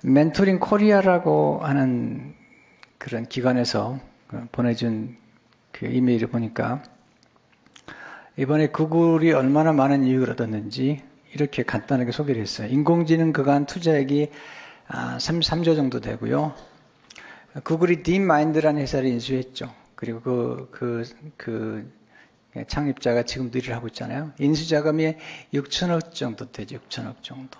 멘토링 코리아라고 하는 그런 기관에서 보내준 그 이메일을 보니까 이번에 구글이 얼마나 많은 이익을 얻었는지 이렇게 간단하게 소개를 했어요. 인공지능 그간 투자액이 33조 정도 되고요. 구글이 딥마인드라는 회사를 인수했죠. 그리고 그 창립자가 지금도 일을 하고 있잖아요. 인수자금이 6천억 정도 되죠. 6천억 정도.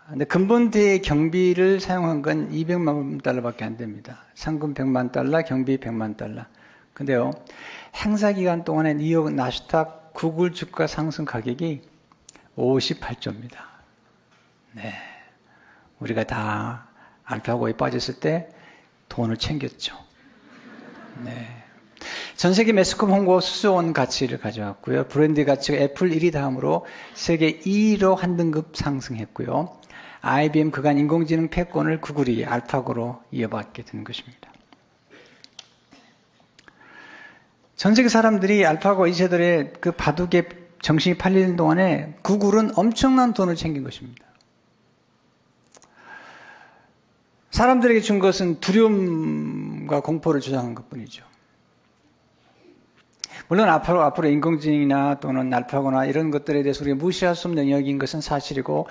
근데 근본대의 경비를 사용한 건 200만 달러밖에 안 됩니다. 상금 100만 달러, 경비 100만 달러. 근데요, 행사 기간 동안에 뉴욕 나스닥 구글 주가 상승 가격이 58조입니다. 네. 우리가 다 알파고에 빠졌을 때 돈을 챙겼죠. 네. 전 세계 매스컴 홍보 수소원 가치를 가져왔고요. 브랜드 가치가 애플 1위 다음으로 세계 2위로 한 등급 상승했고요. IBM 그간 인공지능 패권을 구글이 알파고로 이어받게 된 것입니다. 전 세계 사람들이 알파고 이세돌의 그 바둑에 정신이 팔리는 동안에 구글은 엄청난 돈을 챙긴 것입니다. 사람들에게 준 것은 두려움과 공포를 조장한 것뿐이죠. 물론 앞으로 인공지능이나 또는 알파고나 이런 것들에 대해서 우리가 무시할 수 없는 영역인 것은 사실이고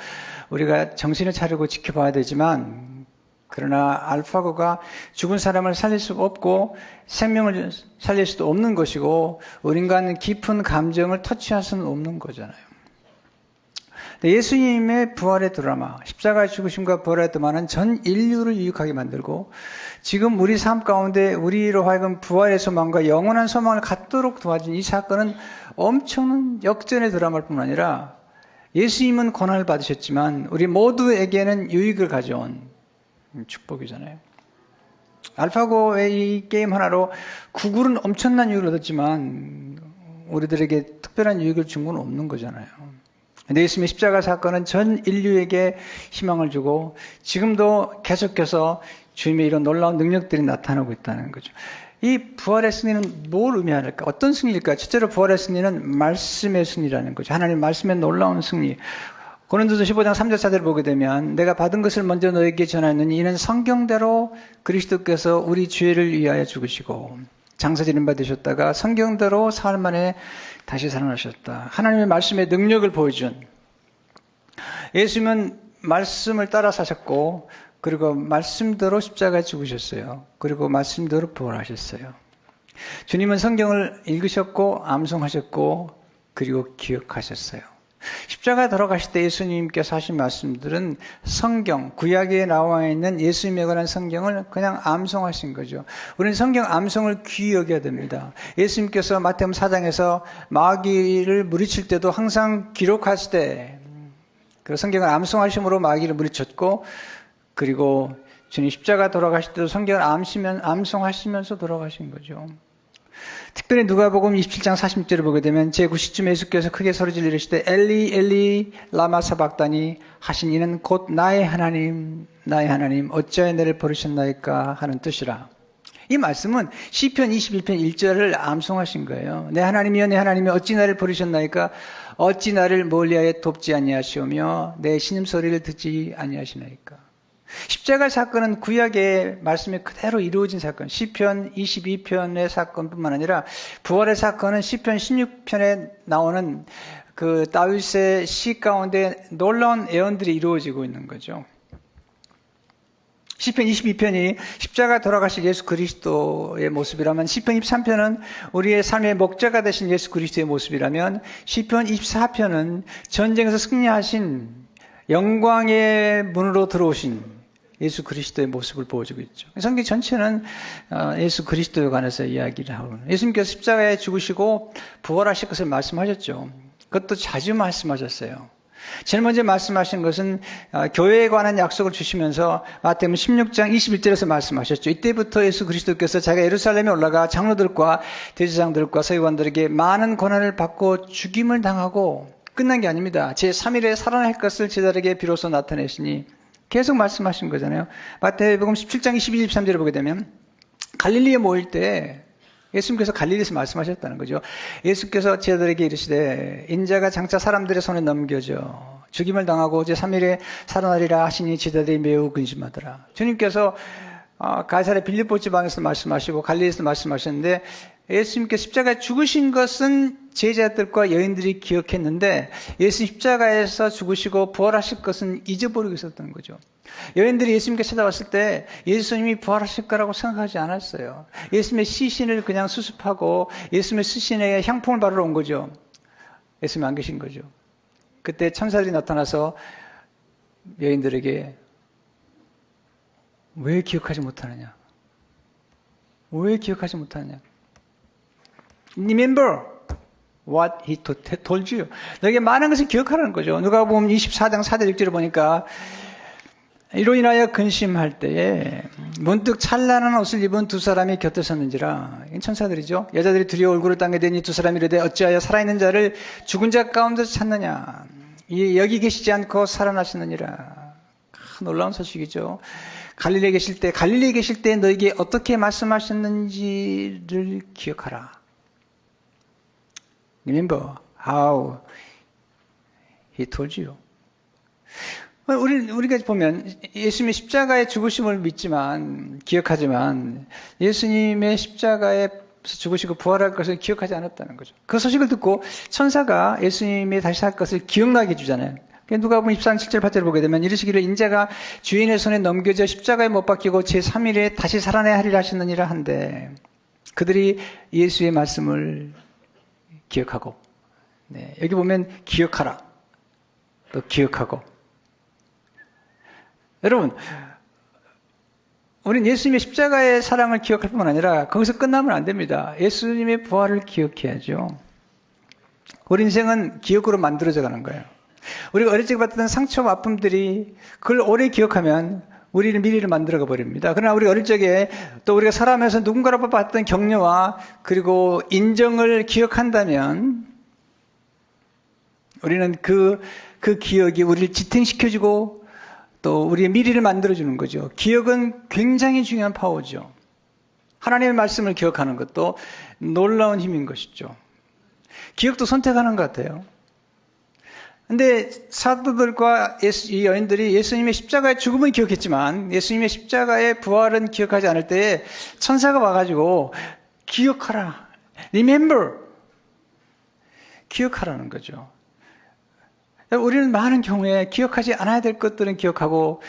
우리가 정신을 차리고 지켜봐야 되지만 그러나 알파고가 죽은 사람을 살릴 수가 없고 생명을 살릴 수도 없는 것이고 우리가 깊은 감정을 터치할 수는 없는 거잖아요. 예수님의 부활의 드라마, 십자가의 죽으심과 부활의 드라마는 전 인류를 유익하게 만들고 지금 우리 삶 가운데 우리로 하여금 부활의 소망과 영원한 소망을 갖도록 도와준 이 사건은 엄청난 역전의 드라마일 뿐만 아니라 예수님은 고난을 받으셨지만 우리 모두에게는 유익을 가져온 축복이잖아요. 알파고의 이 게임 하나로 구글은 엄청난 유익을 얻었지만 우리들에게 특별한 유익을 준 건 없는 거잖아요. 근데 예수님의 십자가 사건은 전 인류에게 희망을 주고 지금도 계속해서 주님의 이런 놀라운 능력들이 나타나고 있다는 거죠. 이 부활의 승리는 뭘 의미할까? 어떤 승리일까? 첫째로 부활의 승리는 말씀의 승리라는 거죠. 하나님 말씀의 놀라운 승리. 고린도서 15장 3절 4절을 보게 되면 내가 받은 것을 먼저 너에게 전하였느니 이는 성경대로 그리스도께서 우리 죄를 위하여 죽으시고 장사지는 바 되셨다가 성경대로 사흘 만에 다시 살아나셨다. 하나님의 말씀의 능력을 보여준 예수님은 말씀을 따라 사셨고 그리고 말씀대로 십자가에 죽으셨어요. 그리고 말씀대로 부활하셨어요. 주님은 성경을 읽으셨고 암송하셨고 그리고 기억하셨어요. 십자가에 돌아가실 때 예수님께서 하신 말씀들은 성경, 구약에 나와 있는 예수님에 관한 성경을 그냥 암송하신 거죠. 우리는 성경 암송을 귀히 여겨야 됩니다. 예수님께서 마태복음 4장에서 마귀를 물리칠 때도 항상 기록하실 때 그 성경을 암송하심으로 마귀를 물리쳤고 그리고 주님 십자가 돌아가실 때도 성경을 암송하시면서 돌아가신 거죠. 특별히 누가복음 27장 40절을 보게 되면 제9시쯤 예수께서 크게 소리질러 이르시되 엘리 엘리 라마 사박다니 하신 이는 곧 나의 하나님 어찌하여 나를 버리셨나이까 하는 뜻이라. 이 말씀은 시편 21편 1절을 암송하신 거예요. 내 하나님이여 내 하나님이 어찌 나를 버리셨나이까 어찌 나를 멀리하여 돕지 아니하시오며 내 신음소리를 듣지 아니하시나이까. 십자가 사건은 구약의 말씀이 그대로 이루어진 사건, 시편 22편의 사건뿐만 아니라 부활의 사건은 시편 16편에 나오는 그 다윗의 시 가운데 놀라운 예언들이 이루어지고 있는 거죠. 시편 22편이 십자가 돌아가신 예수 그리스도의 모습이라면 시편 23편은 우리의 삶의 목자가 되신 예수 그리스도의 모습이라면 시편 24편은 전쟁에서 승리하신 영광의 문으로 들어오신 예수 그리스도의 모습을 보여주고 있죠. 성경 전체는 예수 그리스도에 관해서 이야기를 하고 예수님께서 십자가에 죽으시고 부활하실 것을 말씀하셨죠. 그것도 자주 말씀하셨어요. 제일 먼저 말씀하신 것은 교회에 관한 약속을 주시면서 마태복음 16장 21절에서 말씀하셨죠. 이때부터 예수 그리스도께서 자기가 예루살렘에 올라가 장로들과 대제사장들과 서기관들에게 많은 고난을 받고 죽임을 당하고 끝난 게 아닙니다. 제3일에 살아날 것을 제자들에게 비로소 나타내시니 계속 말씀하신 거잖아요. 마태복음 17장 22, 23절을 보게 되면 갈릴리에 모일 때 예수님께서 갈릴리에서 말씀하셨다는 거죠. 예수께서 제자들에게 이르시되 인자가 장차 사람들의 손에 넘겨져 죽임을 당하고 제3일에 살아나리라 하시니 제자들이 매우 근심하더라. 주님께서 가이사랴 빌립보 지방에서 말씀하시고 갈릴리에서 말씀하셨는데 예수님께 십자가에 죽으신 것은 제자들과 여인들이 기억했는데 예수님 십자가에서 죽으시고 부활하실 것은 잊어버리고 있었던 거죠. 여인들이 예수님께 찾아왔을 때 예수님이 부활하실 거라고 생각하지 않았어요. 예수님의 시신을 그냥 수습하고 예수님의 시신에 향품을 바르러 온 거죠. 예수님 안 계신 거죠. 그때 천사들이 나타나서 여인들에게 왜 기억하지 못하느냐? 왜 기억하지 못하느냐? Remember what he told you. 너에게 많은 것을 기억하라는 거죠. 누가 보면 24장 4절 6절을 보니까 이로 인하여 근심할 때에 문득 찬란한 옷을 입은 두 사람이 곁에 섰는지라. 천사들이죠. 여자들이 두려워 얼굴을 땅에 대니 두 사람이 이르되 어찌하여 살아있는 자를 죽은 자 가운데서 찾느냐. 여기 계시지 않고 살아나셨느니라. 놀라운 소식이죠. 갈릴리에 계실 때 너에게 어떻게 말씀하셨는지를 기억하라. Remember how he told you. 우리가 보면 예수님의 십자가의 죽으심을 믿지만, 기억하지만 예수님의 십자가에 죽으시고 부활할 것을 기억하지 않았다는 거죠. 그 소식을 듣고 천사가 예수님이 다시 살 것을 기억나게 해주잖아요. 누가복음 24장 7절 8절을 보게 되면 이르시기를 인자가 주인의 손에 넘겨져 십자가에 못 박히고 제3일에 다시 살아나야 하리라 하셨느니라 한데 그들이 예수의 말씀을 기억하고 여기 보면 기억하라 또 기억하고 여러분 우린 예수님의 십자가의 사랑을 기억할 뿐만 아니라 거기서 끝나면 안 됩니다. 예수님의 부활을 기억해야죠. 우리 인생은 기억으로 만들어져 가는 거예요. 우리가 어릴 적에 봤던 상처와 아픔들이 그걸 오래 기억하면 우리는 미래를 만들어가 버립니다. 그러나 우리 어릴 적에 또 우리가 살아가면서 누군가로 봤던 격려와 그리고 인정을 기억한다면 우리는 그 기억이 우리를 지탱시켜주고 또 우리의 미래를 만들어주는 거죠. 기억은 굉장히 중요한 파워죠. 하나님의 말씀을 기억하는 것도 놀라운 힘인 것이죠. 기억도 선택하는 것 같아요. 근데 사도들과 이 여인들이 예수님의 십자가의 죽음은 기억했지만 예수님의 십자가의 부활은 기억하지 않을 때에 천사가 와가지고 기억하라. Remember. 기억하라는 거죠. 우리는 많은 경우에 기억하지 않아야 될 것들은 기억하고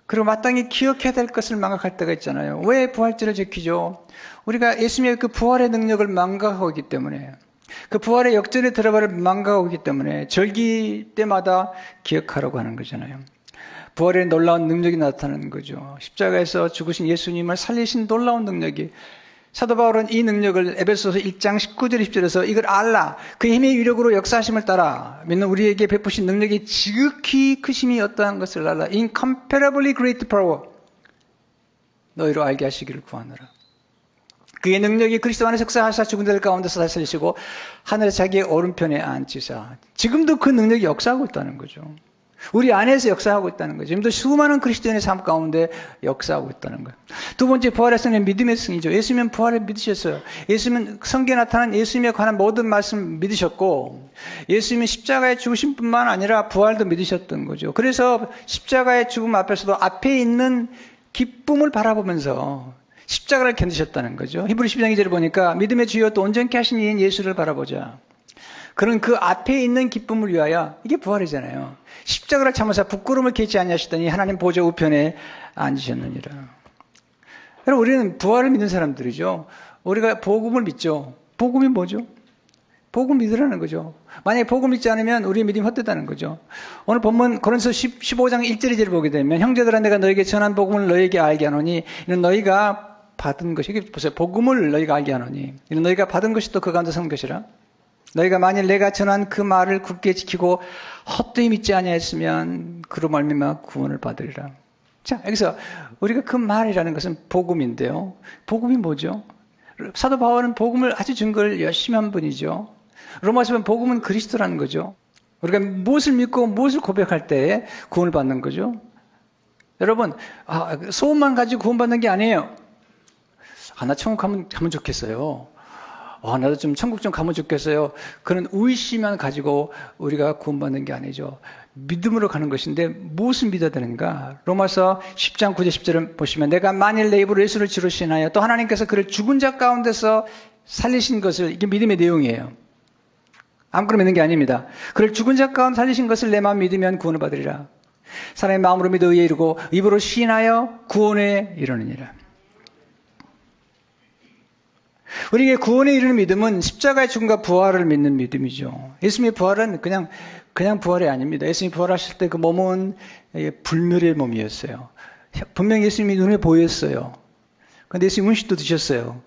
그리고 마땅히 기억해야 될 것을 망각할 때가 있잖아요. 왜 부활절을 지키죠? 우리가 예수님의 그 부활의 능력을 망각하고 있기 때문에 그 부활의 역전에 들어가를 망각하고 있기 때문에 절기 때마다 기억하라고 하는 거잖아요. 부활의 놀라운 능력이 나타나는 거죠. 십자가에서 죽으신 예수님을 살리신 놀라운 능력이 사도 바울은 이 능력을 에베소서 1장 19절 20절에서 이걸 알라 그 힘의 위력으로 역사하심을 따라 믿는 우리에게 베푸신 능력이 지극히 크심이 어떠한 것을 알라 incomparably great power 너희로 알게 하시기를 구하노라. 그의 능력이 그리스도 안에서 역사하사 죽은 자들 가운데서 다시 살리시고 하늘에 자기의 오른편에 앉히사 지금도 그 능력이 역사하고 있다는 거죠. 우리 안에서 역사하고 있다는 거죠. 지금도 수많은 그리스도인의 삶 가운데 역사하고 있다는 거예요. 두 번째 부활의 승리는 믿음의 승리죠. 예수님은 부활을 믿으셨어요. 예수님은 성경에 나타난 예수님에 관한 모든 말씀 믿으셨고 예수님은 십자가의 죽으심뿐만 아니라 부활도 믿으셨던 거죠. 그래서 십자가의 죽음 앞에서도 앞에 있는 기쁨을 바라보면서 십자가를 견디셨다는 거죠. 히브리 12장 2절을 보니까 믿음의 주여 또 온전케 하신 이인 예수를 바라보자. 그런 그 앞에 있는 기쁨을 위하여 이게 부활이잖아요. 십자가를 참으사 부끄러움을 개치 아니하시더니 하나님 보좌 우편에 앉으셨느니라. 여러분 우리는 부활을 믿는 사람들이죠. 우리가 복음을 믿죠. 복음이 뭐죠? 복음 믿으라는 거죠. 만약에 복음 믿지 않으면 우리의 믿음이 헛되다는 거죠. 오늘 본문 고린도서 15장 1절 2절을 보게 되면 형제들아 내가 너에게 전한 복음을 너에게 알게 하노니 이는 너희가 받은 것이 이게 보세요. 복음을 너희가 알게 하노니 이는 너희가 받은 것이 또 그 가운데 선 것이라. 너희가 만일 내가 전한 그 말을 굳게 지키고 헛되이 믿지 아니하였으면 그로 말미암아 구원을 받으리라. 자, 여기서 우리가 그 말이라는 것은 복음인데요. 복음이 뭐죠? 사도 바울은 복음을 아주 증거를 열심히 한 분이죠. 로마서 보면 복음은 그리스도라는 거죠. 우리가 무엇을 믿고 무엇을 고백할 때 구원을 받는 거죠. 여러분, 소원만 가지고 구원받는 게 아니에요. 나 천국 가면 좋겠어요. 나도 좀 천국 좀 가면 좋겠어요. 그런 의심만 가지고 우리가 구원받는 게 아니죠. 믿음으로 가는 것인데 무엇을 믿어야 되는가? 로마서 10장 9절 10절을 보시면 내가 만일 내 입으로 예수를 주로 신하여 또 하나님께서 그를 죽은 자 가운데서 살리신 것을, 이게 믿음의 내용이에요. 아무거나 믿는 게 아닙니다. 그를 죽은 자 가운데 살리신 것을 내 마음 믿으면 구원을 받으리라. 사람의 마음으로 믿어 의에 이르고 입으로 시인하여 구원에 이르느니라. 우리에게 구원에 이르는 믿음은 십자가의 죽음과 부활을 믿는 믿음이죠. 예수님의 부활은 그냥 부활이 아닙니다. 예수님이 부활하실 때 그 몸은 불멸의 몸이었어요. 분명히 예수님이 눈에 보였어요. 그런데 예수님 음식도 드셨어요.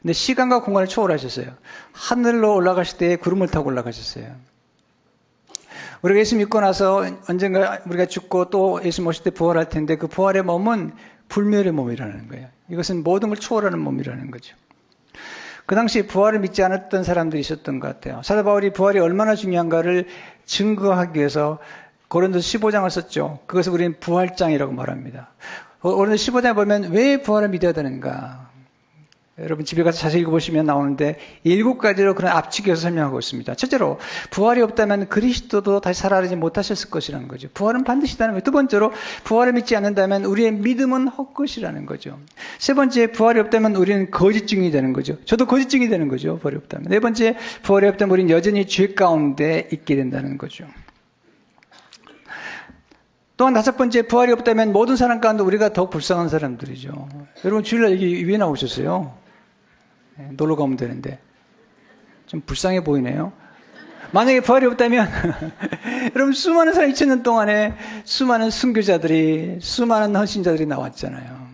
근데 시간과 공간을 초월하셨어요. 하늘로 올라가실 때 구름을 타고 올라가셨어요. 우리가 예수 믿고 나서 언젠가 우리가 죽고 또 예수 모실 때 부활할 텐데 그 부활의 몸은 불멸의 몸이라는 거예요. 이것은 모든 걸 초월하는 몸이라는 거죠. 그 당시 부활을 믿지 않았던 사람들이 있었던 것 같아요. 사도 바울이 부활이 얼마나 중요한가를 증거하기 위해서 고린도서 15장을 썼죠. 그것을 우리는 부활장이라고 말합니다. 고린도서 15장에 보면 왜 부활을 믿어야 되는가? 여러분 집에 가서 자세히 읽어보시면 나오는데 7가지로 그런 앞치기에서 설명하고 있습니다. 첫째로 부활이 없다면 그리스도도 다시 살아나지 못하셨을 것이라는 거죠. 부활은 반드시 있다는 거예요. 두 번째로 부활을 믿지 않는다면 우리의 믿음은 헛것이라는 거죠. 세 번째, 부활이 없다면 우리는 거짓 증인이 되는 거죠. 저도 거짓 증인이 되는 거죠. 부활이 없다면. 네 번째, 부활이 없다면 우리는 여전히 죄 가운데 있게 된다는 거죠. 또한 다섯 번째, 부활이 없다면 모든 사람 가운데 우리가 더욱 불쌍한 사람들이죠. 여러분 주일날 여기 위에 나오셨어요. 놀러 가면 되는데 좀 불쌍해 보이네요. 만약에 부활이 없다면 여러분 수많은 사람 2000년 동안에 수많은 순교자들이 수많은 헌신자들이 나왔잖아요.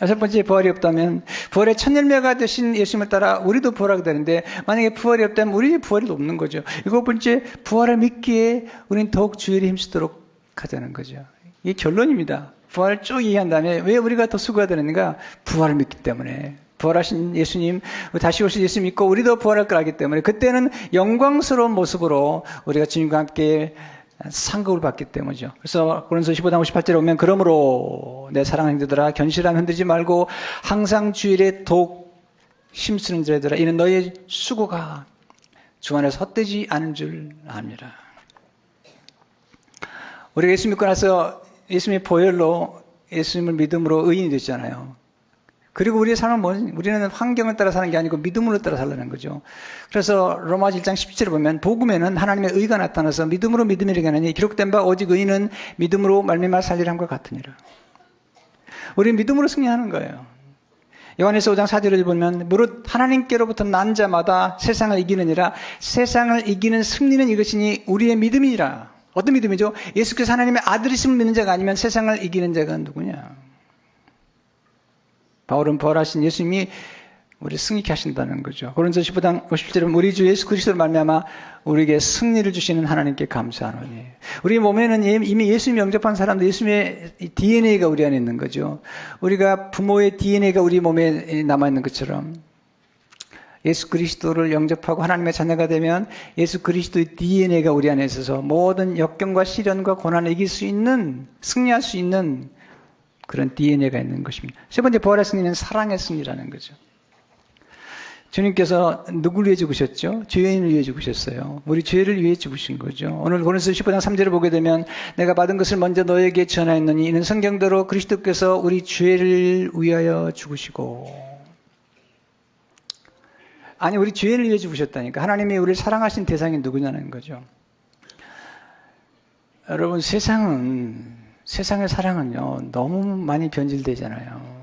여섯 번째, 부활이 없다면 부활의 첫 열매가 되신 예수님을 따라 우리도 부활하게 되는데 만약에 부활이 없다면 우리의 부활이 없는 거죠. 일곱 번째, 부활을 믿기에 우리는 더욱 주일에 힘쓰도록 하자는 거죠. 이게 결론입니다. 부활을 쭉 이해한 다음에 왜 우리가 더 수고해야 되는가? 부활을 믿기 때문에. 부활하신 예수님, 다시 오실 예수 믿고 우리도 부활할 걸 알기 때문에 그때는 영광스러운 모습으로 우리가 주님과 함께 상급을 받기 때문이죠. 그래서 고린도서 15장 58절에 오면 그러므로 내 사랑하는 자들아 견실함 흔들지 말고 항상 주일에 더욱 힘쓰는 자들아 이는 너의 수고가 주 안에서 헛되지 않은 줄 압니다. 우리가 예수 믿고 나서 예수님의 보혈로 예수님을 믿음으로 의인이 됐잖아요. 그리고 우리의 삶은 뭐지? 우리는 환경을 따라 사는 게 아니고 믿음으로 따라 살라는 거죠. 그래서 로마서 1장 17절에 보면 복음에는 하나님의 의가 나타나서 믿음으로 믿음을 이기느니 기록된 바 오직 의인은 믿음으로 말미암아 살리람과 같으니라. 우리는 믿음으로 승리하는 거예요. 요한에서 5장 4절을 보면 무릇 하나님께로부터 난 자마다 세상을 이기느니라. 세상을 이기는 승리는 이것이니 우리의 믿음이라. 어떤 믿음이죠? 예수께서 하나님의 아들이심을 믿는 자가 아니면 세상을 이기는 자가 누구냐? 바울은 부활하신 예수님이 우리 승리케 하신다는 거죠. 고린도서 15장 50절은 우리 주 예수 그리스도를 말미암아 우리에게 승리를 주시는 하나님께 감사하노니. 우리 몸에는 이미 예수님 영접한 사람들, 예수님의 DNA가 우리 안에 있는 거죠. 우리가 부모의 DNA가 우리 몸에 남아있는 것처럼 예수 그리스도를 영접하고 하나님의 자녀가 되면 예수 그리스도의 DNA가 우리 안에 있어서 모든 역경과 시련과 고난을 이길 수 있는, 승리할 수 있는 그런 DNA가 있는 것입니다. 세 번째, 부활의 승리는 사랑의 승리라는 거죠. 주님께서 누구를 위해 죽으셨죠? 죄인을 위해 죽으셨어요. 우리 죄를 위해 죽으신 거죠. 오늘 고린도서 15장 3절을 보게 되면 내가 받은 것을 먼저 너에게 전하였느니 이는 성경대로 그리스도께서 우리 죄를 위하여 죽으시고. 아니, 우리 죄를 위해 죽으셨다니까. 하나님이 우리를 사랑하신 대상이 누구냐는 거죠. 여러분, 세상의 사랑은요, 너무 많이 변질되잖아요.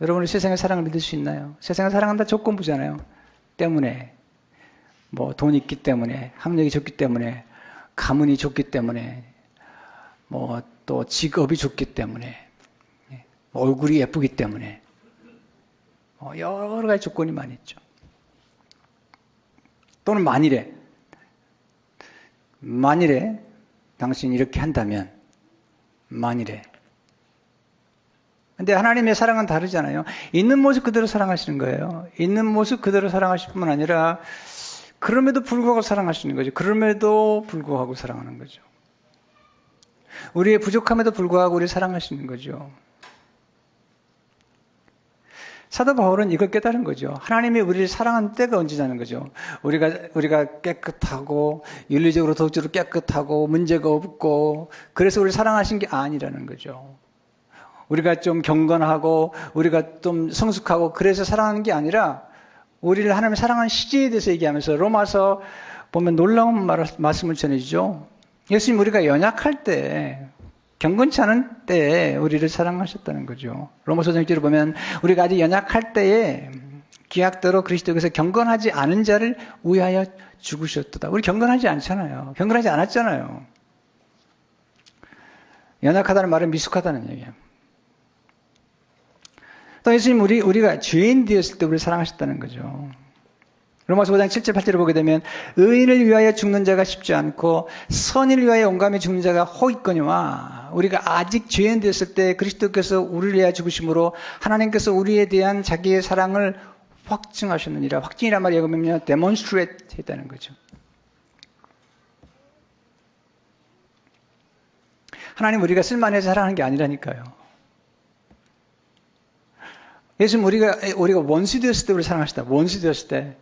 여러분이 세상의 사랑을 믿을 수 있나요? 세상의 사랑은 다 조건부잖아요. 때문에, 돈 있기 때문에, 학력이 좋기 때문에, 가문이 좋기 때문에, 또 직업이 좋기 때문에, 얼굴이 예쁘기 때문에, 여러 가지 조건이 많이 있죠. 또는 만일에 당신이 이렇게 한다면, 만일에. 근데 하나님의 사랑은 다르잖아요. 있는 모습 그대로 사랑하시는 거예요. 있는 모습 그대로 사랑하실 뿐만 아니라 그럼에도 불구하고 사랑하시는 거죠. 그럼에도 불구하고 사랑하는 거죠. 우리의 부족함에도 불구하고 우리를 사랑하시는 거죠. 사도 바울은 이걸 깨달은 거죠. 하나님이 우리를 사랑하는 때가 언제냐는 거죠. 우리가 깨끗하고 윤리적으로 도덕적으로 깨끗하고 문제가 없고 그래서 우리를 사랑하신 게 아니라는 거죠. 우리가 좀 경건하고 우리가 좀 성숙하고 그래서 사랑하는 게 아니라 우리를 하나님이 사랑하는 시제에 대해서 얘기하면서 로마서 보면 놀라운 말씀을 전해주죠. 예수님 우리가 연약할 때 경건치 않은 때에 우리를 사랑하셨다는 거죠. 로마서 5장을 보면 우리가 아직 연약할 때에 기약대로 그리스도께서 경건하지 않은 자를 위하여 죽으셨도다. 우리 경건하지 않잖아요. 경건하지 않았잖아요. 연약하다는 말은 미숙하다는 얘기예요. 또 예수님 우리가 죄인 되었을 때 우리를 사랑하셨다는 거죠. 로마서 5장 7절 8절을 보게 되면 의인을 위하여 죽는 자가 쉽지 않고 선인을 위하여 온감히 죽는 자가 혹있거니와 우리가 아직 죄인 되었을 때 그리스도께서 우리를 위하여 죽으심으로 하나님께서 우리에 대한 자기의 사랑을 확증하셨느니라. 확증이란 말이 여기 보면 demonstrate 했다는 거죠. 하나님 우리가 쓸만해서 사랑하는 게 아니라니까요. 예수님 우리가 원수 되었을 때 우리를 사랑하셨다. 원수 되었을 때.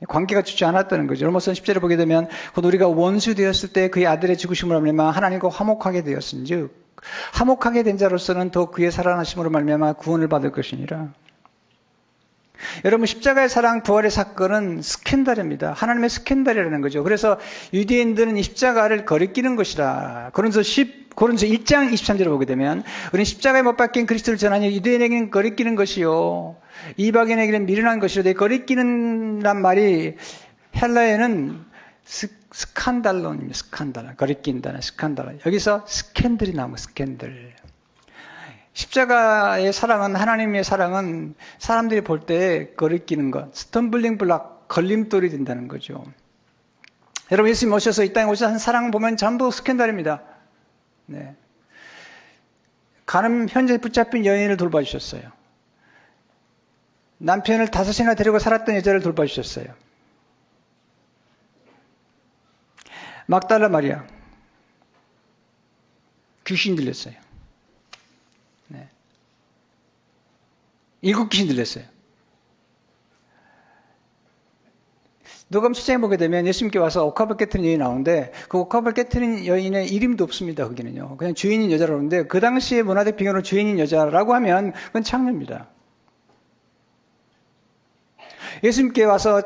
관계가 좋지 않았다는 거죠. 로마서 10절에 보게 되면 곧 우리가 원수 되었을 때 그의 아들의 죽으심으로 말미암아 하나님과 화목하게 되었은즉 화목하게 된 자로서는 더 그의 살아나심으로 말미암아 구원을 받을 것이니라. 여러분 십자가의 사랑 부활의 사건은 스캔들입니다. 하나님의 스캔들이라는 거죠. 그래서 유대인들은 이 십자가를 거리끼는 것이라. 고린도서 1장 23절을 보게 되면 우리는 십자가에 못 박힌 그리스도를 전하니 유대인에게는 거리끼는 것이요 이방인에게는 미련한 것이로 거리끼는란 말이 헬라에는 스칸달론입니다. 스칸달. 거리낀다는 스칸달. 여기서 스캔들이 나오고 스캔들. 십자가의 사랑은 하나님의 사랑은 사람들이 볼 때 거리끼는 것, 스텀블링 블락, 걸림돌이 된다는 거죠. 여러분 예수님 오셔서 이 땅에 오셔서 한 사랑 보면 전부 스캔들입니다. 네. 가늠 현재 붙잡힌 여인을 돌봐주셨어요. 남편을 5이나 데리고 살았던 여자를 돌봐주셨어요. 막달라 마리아 귀신 들렸어요. 네. 7 귀신 들렸어요. 누가복음 7장에 보게 되면 예수님께 와서 옥합을 깨트린 여인이 나오는데 그 옥합을 깨트린 여인의 이름도 없습니다. 거기는요. 그냥 주인인 여자라고 하는데 그 당시에 문화적 비경으로 주인인 여자라고 하면 그건 창녀입니다. 예수님께 와서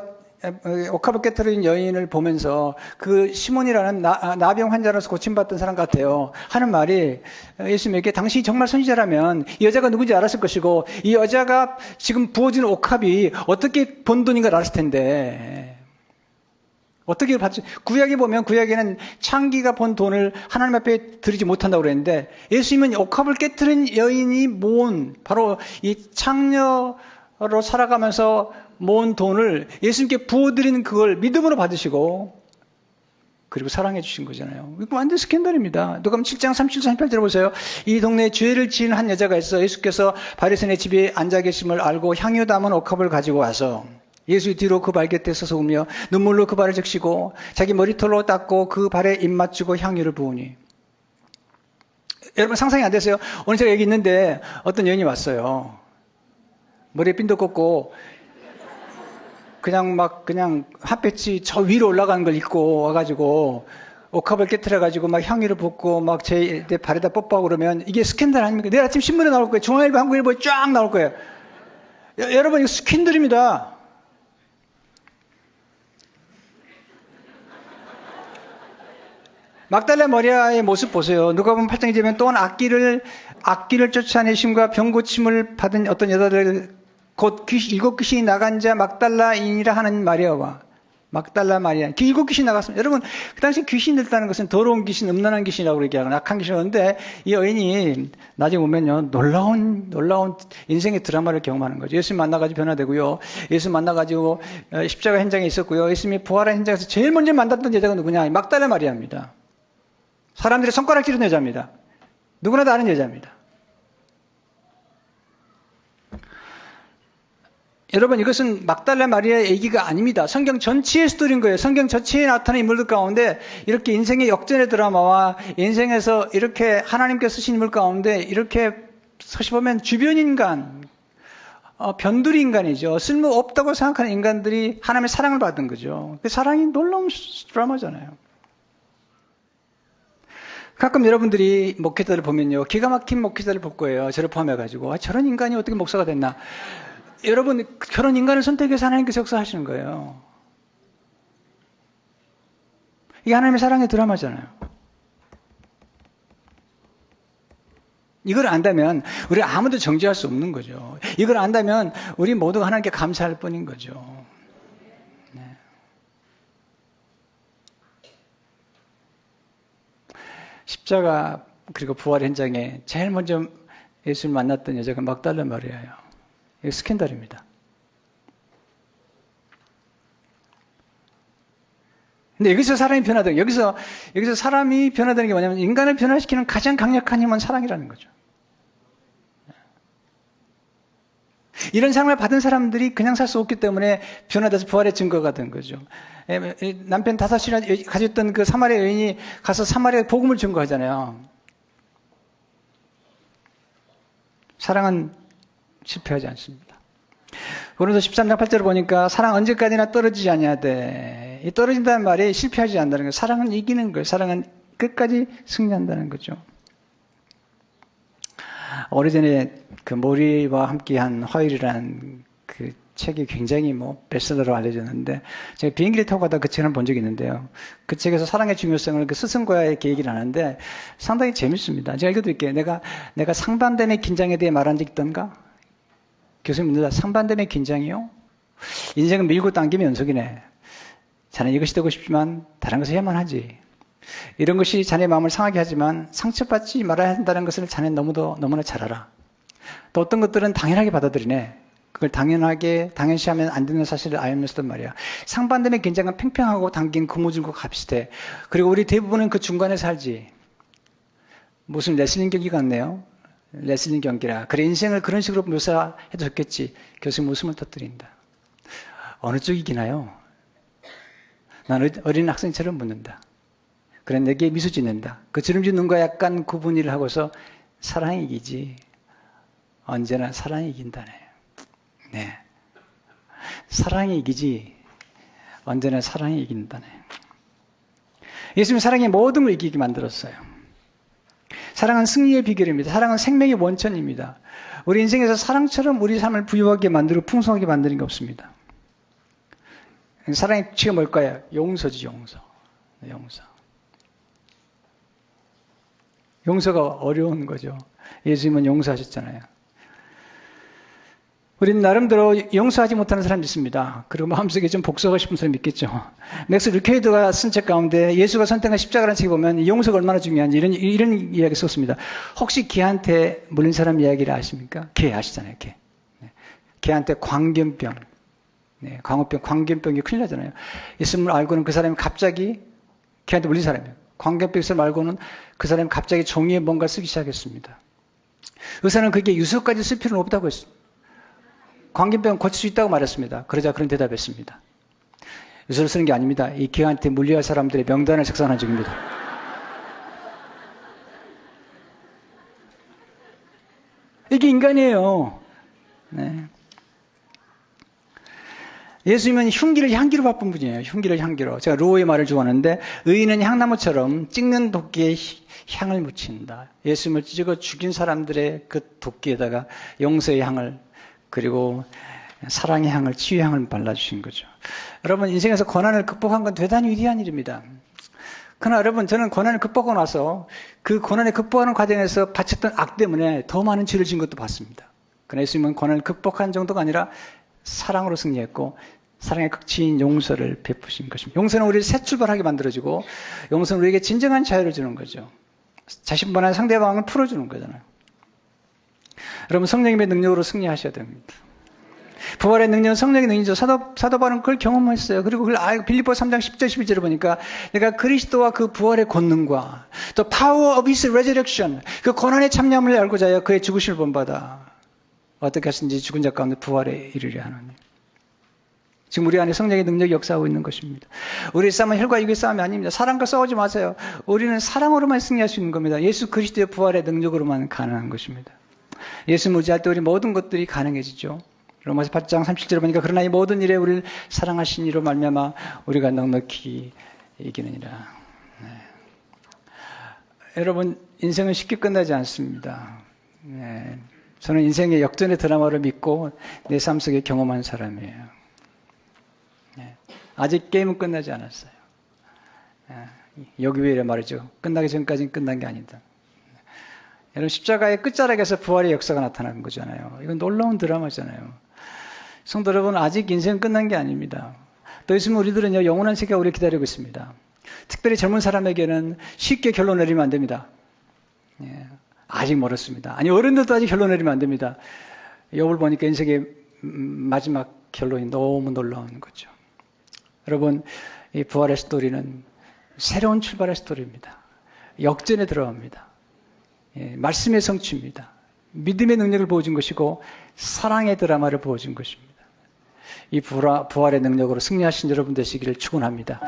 옥합을 깨트린 여인을 보면서 그 시몬이라는 나병 환자로서 고침받던 사람 같아요. 하는 말이 예수님에게 당신이 정말 선지자라면 이 여자가 누군지 알았을 것이고 이 여자가 지금 부어지는 옥합이 어떻게 번 돈인가 알았을 텐데 어떻게 받지? 구약에 보면 구약에는 창기가 번 돈을 하나님 앞에 드리지 못한다고 그랬는데 예수님은 옥합을 깨트린 여인이 모은 바로 이 창녀로 살아가면서 모은 돈을 예수님께 부어드리는 그걸 믿음으로 받으시고 그리고 사랑해 주신 거잖아요. 이거 완전 스캔들입니다. 누가복음 7장 37, 38 들어보세요. 이 동네에 죄를 지은 한 여자가 있어 예수께서 바리새인의 집에 앉아 계심을 알고 향유 담은 옥합을 가지고 와서 예수 뒤로 그 발 곁에 서서 울며 눈물로 그 발을 적시고 자기 머리털로 닦고 그 발에 입 맞추고 향유를 부으니. 여러분 상상이 안 되세요? 오늘 제가 여기 있는데 어떤 여인이 왔어요. 머리에 핀도 꽂고 그냥 핫배치 저 위로 올라가는 걸 입고 와가지고 옥합을 깨트려가지고 막 향유를 붓고 막 내 발에다 뽀뽀하고 그러면 이게 스캔들 아닙니까? 내일 아침 신문에 나올 거예요. 중앙일보, 한국일보에 쫙 나올 거예요. 여러분 이거 스캔들입니다. 막달라 마리아의 모습 보세요. 누가복음 8장에 되면 또한 악기를 쫓아내심과 병고침을 받은 어떤 여자들 곧 7 귀신이 나간 자 막달라인이라 하는 마리아와 막달라 마리아. 7 귀신이 나갔습니다. 여러분 그 당시 귀신 들다는 것은 더러운 귀신, 음란한 귀신이라고 얘기하고 악한 귀신이었는데 이 여인이 나중에 보면요 놀라운 인생의 드라마를 경험하는 거죠. 예수님 만나가지고 변화되고요. 예수 만나가지고 십자가 현장에 있었고요. 예수님이 부활한 현장에서 제일 먼저 만났던 여자가 누구냐? 막달라 마리아입니다. 사람들이 손가락 찌르는 여자입니다. 누구나 다 아는 여자입니다. 여러분 이것은 막달라 마리아의 얘기가 아닙니다. 성경 전체의 스토리인 거예요. 성경 전체에 나타난 인물들 가운데 이렇게 인생의 역전의 드라마와 인생에서 이렇게 하나님께 쓰신 인물 가운데 이렇게 사실 보면 주변 인간 변두리 인간이죠. 쓸모없다고 생각하는 인간들이 하나님의 사랑을 받은 거죠. 그 사랑이 놀라운 드라마잖아요. 가끔 여러분들이 목회자를 보면요, 기가 막힌 목회자를 볼 거예요. 저를 포함해가지고 저런 인간이 어떻게 목사가 됐나. 여러분, 저런 인간을 선택해서 하나님께서 역사하시는 거예요. 이게 하나님의 사랑의 드라마잖아요. 이걸 안다면 우리 아무도 정죄할 수 없는 거죠. 이걸 안다면 우리 모두가 하나님께 감사할 뿐인 거죠. 네. 십자가 그리고 부활 현장에 제일 먼저 예수를 만났던 여자가 막달라 마리아예요. 이게 스캔들입니다. 근데 여기서 사람이 변화되는, 여기서 사람이 변화되는 게 뭐냐면 인간을 변화시키는 가장 강력한 힘은 사랑이라는 거죠. 이런 사랑을 받은 사람들이 그냥 살 수 없기 때문에 변화돼서 부활의 증거가 된 거죠. 남편 5이나 가졌던 그 사마리아 여인이 가서 사마리아 복음을 증거하잖아요. 사랑은 실패하지 않습니다. 고린도서 13장 8절을 보니까 사랑 언제까지나 떨어지지 아니하되, 이 떨어진다는 말이 실패하지 않는다는 거예요. 사랑은 이기는 거예요. 사랑은 끝까지 승리한다는 거죠. 오래전에 그 모리와 함께한 화요일이라는 그 책이 굉장히 베스트셀러로 알려졌는데, 제가 비행기를 타고 가다 그 책을 본 적이 있는데요. 그 책에서 사랑의 중요성을 그 스승과의 이렇게 얘기를 하는데 상당히 재밌습니다. 제가 읽어드릴게요. 내가 상반됨의 긴장에 대해 말한 적 있던가? 교수님, 너 상반됨의 긴장이요? 인생은 밀고 당기면 연속이네. 자네 이것이 되고 싶지만 다른 것을 해야만 하지. 이런 것이 자네 마음을 상하게 하지만 상처받지 말아야 한다는 것을 자네는 너무나 잘 알아. 또 어떤 것들은 당연하게 받아들이네. 그걸 당연시하면 안 되는 사실을 알면서도 말이야. 상반됨의 긴장은 팽팽하고 당긴 고무줄과 값비슷해. 그리고 우리 대부분은 그 중간에 살지. 무슨 레슬링 경기 같네요. 레슬링 경기라. 그래, 인생을 그런 식으로 묘사해도 좋겠지. 교수님 웃음을 터뜨린다. 어느 쪽이 이기나요? 난 어린 학생처럼 묻는다. 그래, 내게 미소 짓는다. 그 주름진 눈과 약간 구분을 하고서 사랑이 이기지. 언제나 사랑이 이긴다네. 네. 사랑이 이기지. 언제나 사랑이 이긴다네. 예수님은 사랑이 모든 걸 이기게 만들었어요. 사랑은 승리의 비결입니다. 사랑은 생명의 원천입니다. 우리 인생에서 사랑처럼 우리 삶을 부유하게 만들고 풍성하게 만드는 게 없습니다. 사랑의 취가 뭘까요? 용서지, 용서. 용서가 어려운 거죠. 예수님은 용서하셨잖아요. 우리는 나름대로 용서하지 못하는 사람이 있습니다. 그리고 마음속에 좀 복수하고 싶은 사람이 있겠죠. 맥스 루케이드가 쓴 책 가운데 예수가 선택한 십자가라는 책에 보면 용서가 얼마나 중요한지 이런 이야기 썼습니다. 혹시 개한테 물린 사람 이야기를 아십니까? 개 아시잖아요, 개. 개한테 광견병. 광견병이 큰일 나잖아요. 있음을 알고는 그 사람이 갑자기 개한테 물린 사람이에요. 광견병 있음을 알고는 그 사람이 갑자기 종이에 뭔가 쓰기 시작했습니다. 의사는 그게 유서까지 쓸 필요는 없다고 했습니다. 광견병 고칠 수 있다고 말했습니다. 그러자 그런 대답했습니다. 유서를 쓰는 게 아닙니다. 이 개한테 물려할 사람들의 명단을 작성한 적입니다. 이게 인간이에요. 네. 예수님은 흉기를 향기로 바쁜 분이에요. 흉기를 향기로. 제가 로우의 말을 좋아하는데 의인은 향나무처럼 찍는 도끼에 향을 묻힌다. 예수님을 찢어 죽인 사람들의 그 도끼에다가 용서의 향을, 그리고 사랑의 향을, 치유의 향을 발라주신 거죠. 여러분, 인생에서 고난을 극복한 건 대단히 위대한 일입니다. 그러나 여러분, 저는 고난을 극복하고 나서 그 고난을 극복하는 과정에서 바쳤던 악 때문에 더 많은 죄를 진 것도 봤습니다. 그러나 예수님은 고난을 극복한 정도가 아니라 사랑으로 승리했고 사랑의 극치인 용서를 베푸신 것입니다. 용서는 우리를 새 출발하게 만들어주고 용서는 우리에게 진정한 자유를 주는 거죠. 자신보다 상대방을 풀어주는 거잖아요. 여러분, 성령님의 능력으로 승리하셔야 됩니다. 부활의 능력은 성령의 능력이죠. 사도 바울은 그걸 경험했어요. 그리고 그걸 빌립보 3장 10절 11절을 보니까 내가 그리스도와 그 부활의 권능과 또 power of his resurrection, 그 고난의 참여함을 알고자 하여 그의 죽으심을 본받아 어떻게 하신지 죽은 자 가운데 부활에 이르려 하느니. 지금 우리 안에 성령의 능력이 역사하고 있는 것입니다. 우리의 싸움은 혈과 육의 싸움이 아닙니다. 사랑과 싸우지 마세요. 우리는 사랑으로만 승리할 수 있는 겁니다. 예수 그리스도의 부활의 능력으로만 가능한 것입니다. 예수를 의지할 때 우리 모든 것들이 가능해지죠. 로마서 8장 37절에 보니까 그러나 이 모든 일에 우리를 사랑하신 이로 말미암아 우리가 넉넉히 이기느니라. 네. 여러분 인생은 쉽게 끝나지 않습니다. 네. 저는 인생의 역전의 드라마를 믿고 내 삶 속에 경험한 사람이에요. 네. 아직 게임은 끝나지 않았어요. 네. 여기 왜 말이죠. 끝나기 전까지는 끝난 게 아니다. 여러분 십자가의 끝자락에서 부활의 역사가 나타나는 거잖아요. 이건 놀라운 드라마잖아요. 성도 여러분 아직 인생은 끝난 게 아닙니다. 더 있으면 우리들은요 영원한 세계가 우리를 기다리고 있습니다. 특별히 젊은 사람에게는 쉽게 결론 내리면 안 됩니다. 예, 아직 멀었습니다. 아니 어른들도 아직 결론 내리면 안 됩니다. 욥을 보니까 인생의 마지막 결론이 너무 놀라운 거죠. 여러분 이 부활의 스토리는 새로운 출발의 스토리입니다. 역전에 들어갑니다. 예, 말씀의 성취입니다. 믿음의 능력을 보여준 것이고 사랑의 드라마를 보여준 것입니다. 이 부활의 능력으로 승리하신 여러분 되시기를 축원합니다.